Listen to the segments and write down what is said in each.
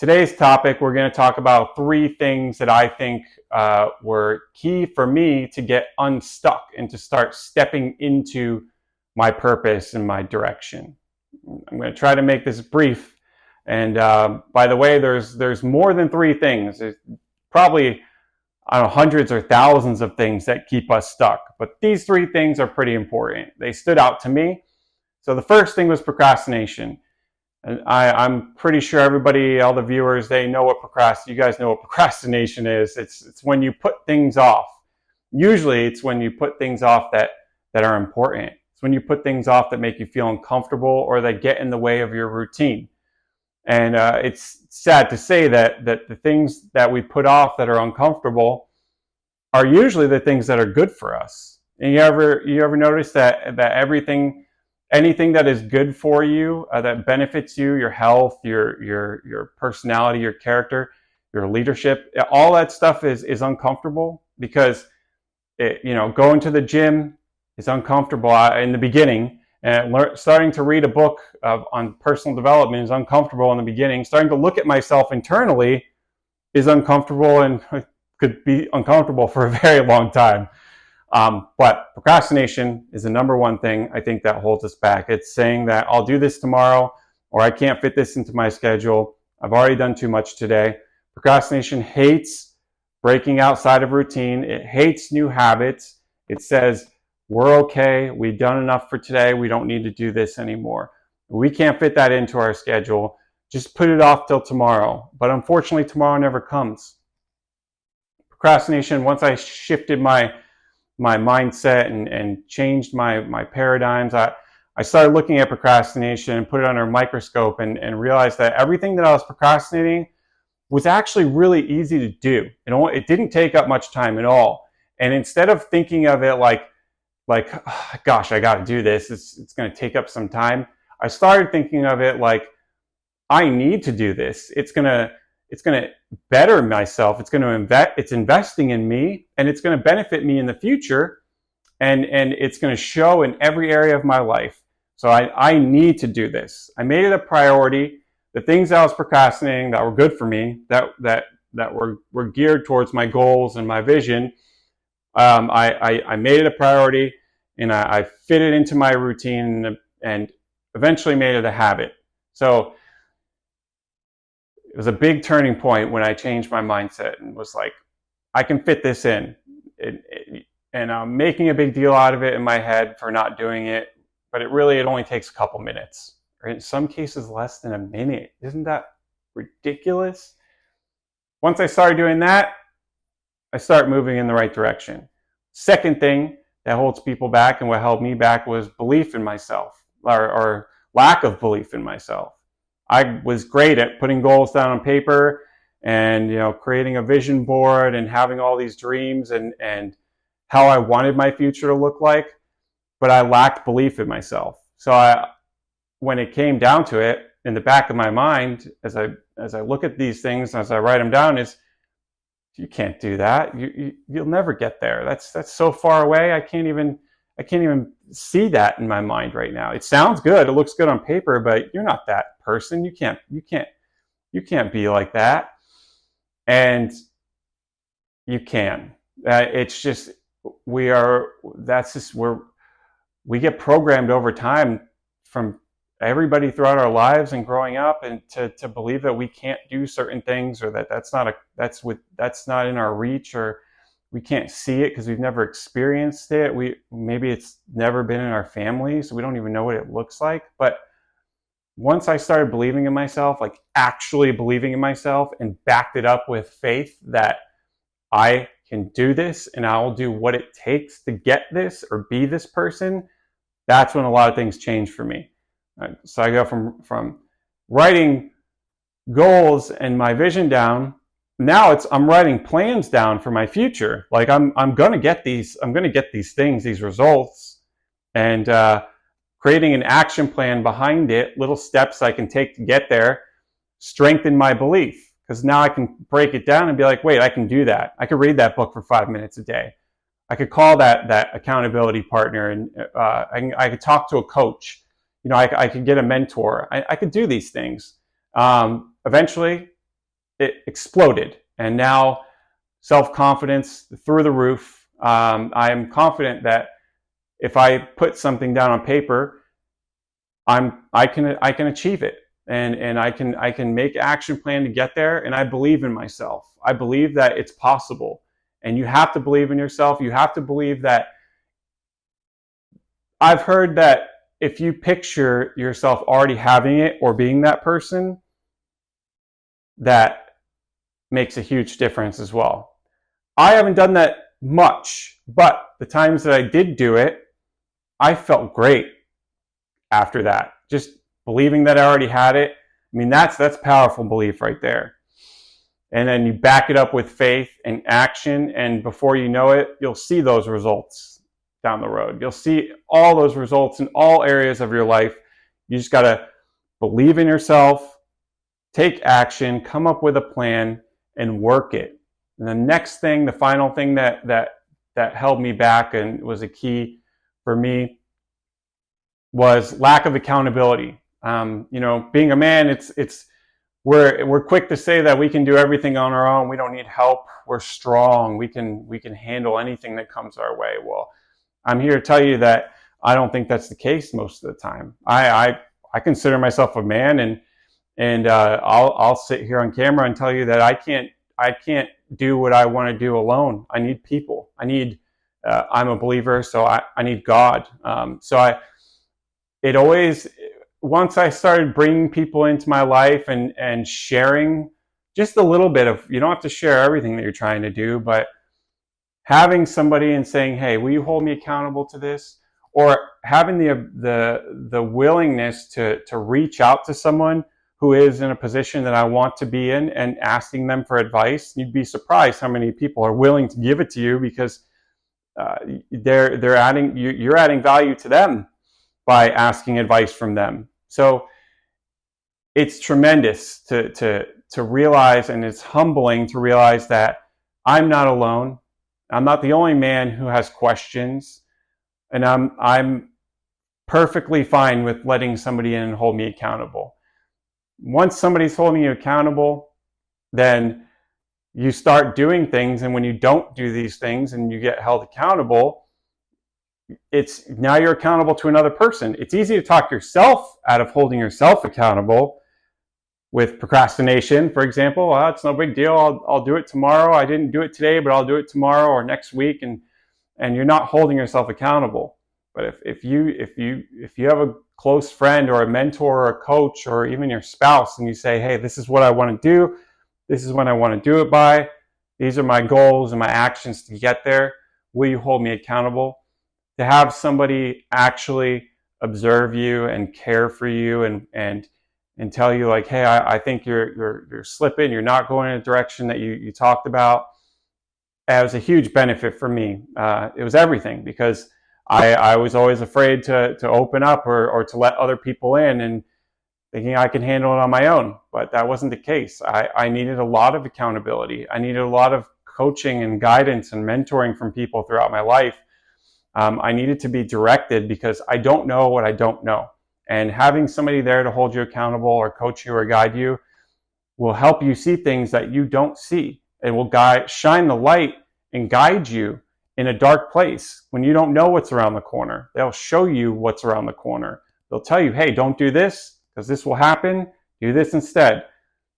Today's topic, we're going to talk about 3 things that I think were key for me to get unstuck and to start stepping into my purpose and my direction. I'm going to try to make this brief. And by the way, there's more than 3 things. There's probably hundreds or thousands of things that keep us stuck. But these 3 things are pretty important. They stood out to me. So the first thing was procrastination. And I'm pretty sure everybody, all the viewers, you guys know what procrastination is. It's when you put things off. Usually it's when you put things off that are important. It's when you put things off that make you feel uncomfortable or that get in the way of your routine. And it's sad to say that the things that we put off that are uncomfortable are usually the things that are good for us. And you ever notice that anything that is good for you, that benefits you, your health, your personality, your character, your leadership, all that stuff is uncomfortable because going to the gym is uncomfortable in the beginning, and starting to read a book on personal development is uncomfortable in the beginning. Starting to look at myself internally is uncomfortable and could be uncomfortable for a very long time. But procrastination is the number one thing I think that holds us back. It's saying that I'll do this tomorrow, or I can't fit this into my schedule. I've already done too much today. Procrastination hates breaking outside of routine. It hates new habits. It says, we're okay. We've done enough for today. We don't need to do this anymore. We can't fit that into our schedule. Just put it off till tomorrow. But unfortunately, tomorrow never comes. Procrastination, once I shifted my mindset and changed my paradigms, I started looking at procrastination and put it under a microscope and realized that everything that I was procrastinating was actually really easy to do. It didn't take up much time at all. And instead of thinking of it like oh, gosh, I got to do this, it's going to take up some time, I started thinking of it like, I need to do this. It's going to better myself. It's investing in me, and it's going to benefit me in the future, and it's going to show in every area of my life. So I need to do this. I made it a priority. The things I was procrastinating that were good for me, that were geared towards my goals and my vision, I made it a priority, and I fit it into my routine and eventually made it a habit. So it was a big turning point when I changed my mindset and was like, I can fit this in. And I'm making a big deal out of it in my head for not doing it, but it only takes a couple minutes, or in some cases less than a minute. Isn't that ridiculous? Once I started doing that, I start moving in the right direction. Second thing that holds people back and what held me back was belief in myself, or lack of belief in myself. I was great at putting goals down on paper and creating a vision board and having all these dreams and how I wanted my future to look like, but I lacked belief in myself. So when it came down to it, in the back of my mind, as I look at these things, as I write them down, is you can't do that. You'll never get there. That's so far away. I can't even see that in my mind right now. It sounds good. It looks good on paper, but you're not that person. You can't be like that. And you can. It's just we get programmed over time from everybody throughout our lives and growing up, and to believe that we can't do certain things, or that's not in our reach, or we can't see it because we've never experienced it. Maybe it's never been in our family, so we don't even know what it looks like. But once I started believing in myself, like actually believing in myself, and backed it up with faith that I can do this and I'll do what it takes to get this or be this person, that's when a lot of things change for me. So I go from writing goals and my vision down. Now I'm writing plans down for my future. Like I'm going to get these things, these results, and creating an action plan behind it, little steps I can take to get there, strengthen my belief. Because now I can break it down and be like, wait, I can do that. I could read that book for 5 minutes a day. I could call that accountability partner, and I could talk to a coach. I could get a mentor. I could do these things. Eventually, it exploded. And now self-confidence through the roof. I am confident that if I put something down on paper, I can achieve it, and I can make action plan to get there. And I believe in myself. I believe that it's possible. And you have to believe in yourself. You have to believe that. I've heard that if you picture yourself already having it or being that person, that makes a huge difference as well. I haven't done that much, but the times that I did do it, I felt great after that. Just believing that I already had it. I mean, that's powerful belief right there. And then you back it up with faith and action, and before you know it, you'll see those results down the road. You'll see all those results in all areas of your life. You just got to believe in yourself, take action, come up with a plan, and work it. And the next thing, the final thing that held me back and was a key for me was lack of accountability. Being a man, we're quick to say that we can do everything on our own. We don't need help. We're strong. We can handle anything that comes our way. Well, I'm here to tell you that I don't think that's the case most of the time. I consider myself a man, and I'll sit here on camera and tell you that I can't do what I want to do alone. I need people. I'm a believer, so I need God. Once I started bringing people into my life and sharing just a little bit of, you don't have to share everything that you're trying to do, but having somebody and saying, hey, will you hold me accountable to this? Or having the willingness to reach out to someone who is in a position that I want to be in and asking them for advice. You'd be surprised how many people are willing to give it to you because you're adding value to them by asking advice from them. So it's tremendous to realize, and it's humbling to realize that I'm not alone. I'm not the only man who has questions, and I'm perfectly fine with letting somebody in and hold me accountable. Once somebody's holding you accountable, then you start doing things, and when you don't do these things and you get held accountable, it's now you're accountable to another person. It's easy to talk yourself out of holding yourself accountable with procrastination, for example. Well, it's no big deal. I'll do it tomorrow. I didn't do it today, but I'll do it tomorrow or next week, and you're not holding yourself accountable. But if you have a close friend or a mentor or a coach or even your spouse, and you say, hey, this is what I want to do. This is when I want to do it by. These are my goals and my actions to get there. Will you hold me accountable? To have somebody actually observe you and care for you and tell you like, hey, I think you're slipping, you're not going in a direction that you talked about. It was a huge benefit for me. It was everything, because I was always afraid to open up or to let other people in, and thinking I could handle it on my own. But that wasn't the case. I needed a lot of accountability. I needed a lot of coaching and guidance and mentoring from people throughout my life. I needed to be directed because I don't know what I don't know. And having somebody there to hold you accountable or coach you or guide you will help you see things that you don't see. It will shine the light and guide you in a dark place when you don't know what's around the corner. They'll show you what's around the corner. They'll tell you, hey, don't do this because this will happen. Do this instead.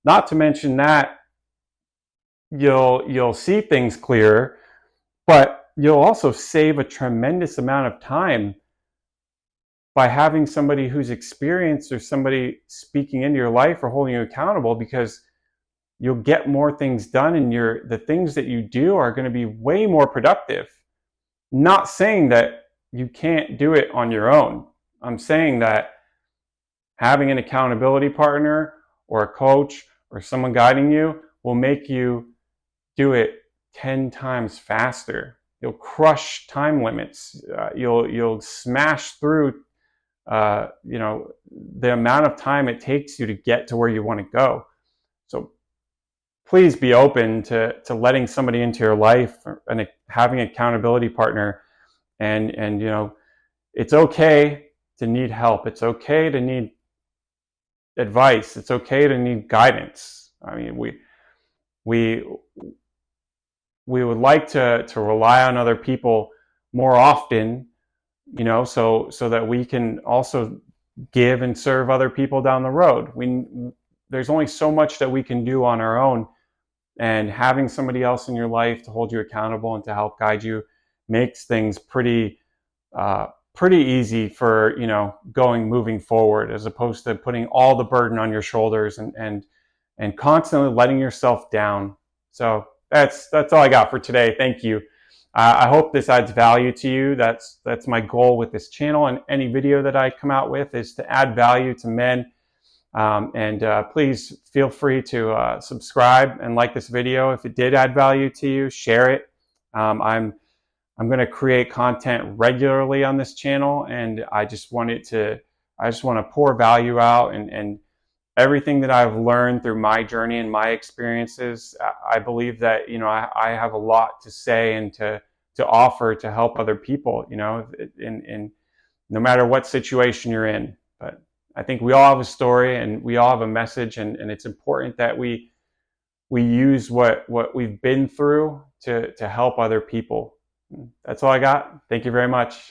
Not to mention that you'll see things clearer, but you'll also save a tremendous amount of time by having somebody who's experienced or somebody speaking into your life or holding you accountable, because you'll get more things done, and the things that you do are going to be way more productive. Not saying that you can't do it on your own. I'm saying that having an accountability partner or a coach or someone guiding you will make you do it 10 times faster. You'll crush time limits. You'll smash through, the amount of time it takes you to get to where you want to go. So please be open to letting somebody into your life and having an accountability partner. And it's okay to need help. It's okay to need advice. It's okay to need guidance. I mean, we would like to rely on other people more often, you know, so that we can also give and serve other people down the road. There's only so much that we can do on our own, and having somebody else in your life to hold you accountable and to help guide you makes things pretty easy for, you know, moving forward, as opposed to putting all the burden on your shoulders and constantly letting yourself down. So that's all I got for today. Thank you. I hope this adds value to you. That's my goal with this channel, and any video that I come out with is to add value to men. Please feel free to subscribe and like this video if it did add value to you. Share it. I'm going to create content regularly on this channel, and I just want to pour value out, and everything that I've learned through my journey and my experiences. I believe that, you know, I have a lot to say and to offer to help other people, you know, in no matter what situation you're in. But I think we all have a story and we all have a message, and it's important that we use what we've been through to help other people. That's all I got. Thank you very much.